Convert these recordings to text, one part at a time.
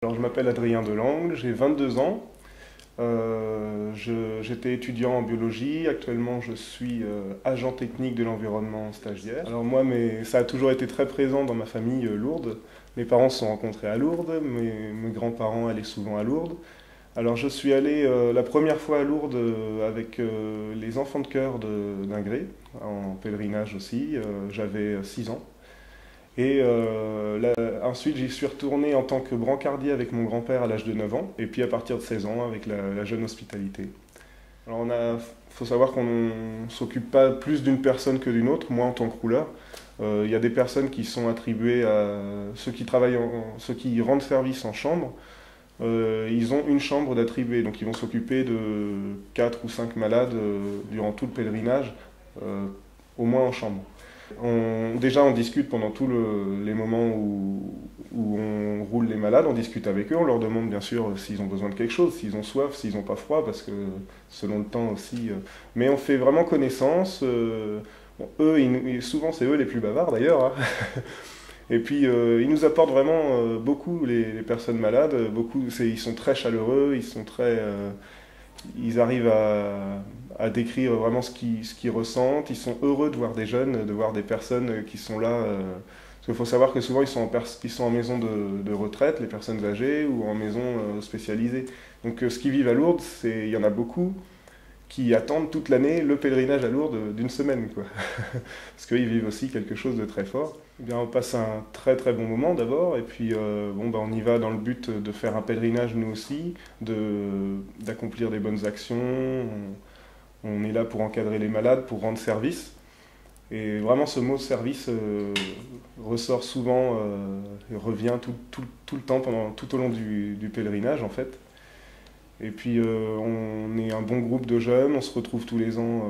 Alors, je m'appelle Adrien Delangle, j'ai 22 ans. J'étais étudiant en biologie. Actuellement, je suis agent technique de l'environnement stagiaire. Alors moi, ça a toujours été très présent dans ma famille lourde. Mes parents se sont rencontrés à Lourdes, mes grands-parents allaient souvent à Lourdes. Alors je suis allé la première fois à Lourdes avec les enfants de chœur d'Ingré, en pèlerinage aussi. J'avais 6 ans. Et ensuite, j'y suis retourné en tant que brancardier avec mon grand-père à l'âge de 9 ans, et puis à partir de 16 ans avec la jeune hospitalité. Alors, faut savoir qu'on ne s'occupe pas plus d'une personne que d'une autre. Moi, en tant que rouleur, il y a des personnes qui sont attribuées à ceux qui travaillent, ceux qui rendent service en chambre. Ils ont une chambre d'attribués, donc ils vont s'occuper de 4 ou 5 malades durant tout le pèlerinage, au moins en chambre. Déjà, on discute pendant tous les moments où on roule les malades, on discute avec eux, on leur demande bien sûr s'ils ont besoin de quelque chose, s'ils ont soif, s'ils n'ont pas froid, parce que selon le temps aussi. Mais on fait vraiment connaissance. Bon, eux, souvent, c'est eux les plus bavards d'ailleurs, hein. Et puis, ils nous apportent vraiment beaucoup, les personnes malades. Ils sont très chaleureux, ils arrivent à décrire vraiment ce qu'ils ressentent. Ils sont heureux de voir des jeunes, de voir des personnes qui sont là. Parce qu'il faut savoir que souvent ils sont en maison de retraite, les personnes âgées, ou en maison spécialisée. Donc ce qu'ils vivent à Lourdes, il y en a beaucoup qui attendent toute l'année le pèlerinage à Lourdes d'une semaine, quoi. Parce qu'ils vivent aussi quelque chose de très fort. Eh bien, on passe un très très bon moment d'abord, et puis on y va dans le but de faire un pèlerinage nous aussi, d'accomplir des bonnes actions. On est là pour encadrer les malades, pour rendre service. Et vraiment, ce mot service ressort souvent et revient tout le temps, tout au long du pèlerinage en fait. Et puis on est un bon groupe de jeunes, on se retrouve tous les ans,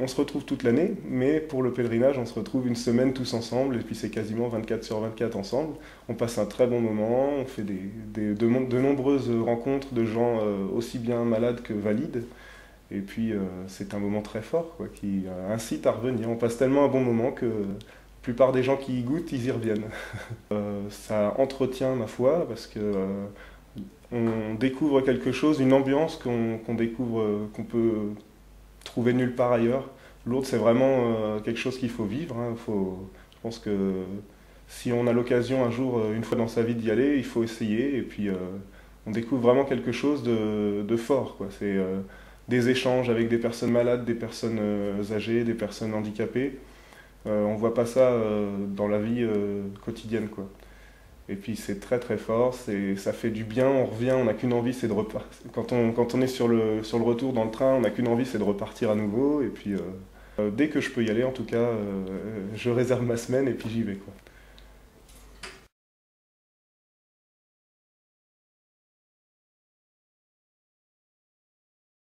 on se retrouve toute l'année, mais pour le pèlerinage, on se retrouve une semaine tous ensemble, et puis c'est quasiment 24 sur 24 ensemble. On passe un très bon moment, on fait de nombreuses rencontres de gens aussi bien malades que valides. Et puis c'est un moment très fort, quoi, qui incite à revenir. On passe tellement un bon moment que la plupart des gens qui y goûtent, ils y reviennent. Ça entretient ma foi, parce que on découvre quelque chose, une ambiance qu'on découvre, qu'on peut trouver nulle part ailleurs. Lourdes, c'est vraiment quelque chose qu'il faut vivre, hein. Je pense que si on a l'occasion un jour, une fois dans sa vie d'y aller, il faut essayer. Et puis on découvre vraiment quelque chose de fort, quoi. C'est des échanges avec des personnes malades, des personnes âgées, des personnes handicapées. On voit pas ça dans la vie quotidienne, quoi. Et puis c'est très très fort, ça fait du bien, on revient, on n'a qu'une envie, c'est de repartir. Quand on est sur le retour dans le train, on n'a qu'une envie, c'est de repartir à nouveau. Et puis dès que je peux y aller, en tout cas, je réserve ma semaine et puis j'y vais, quoi.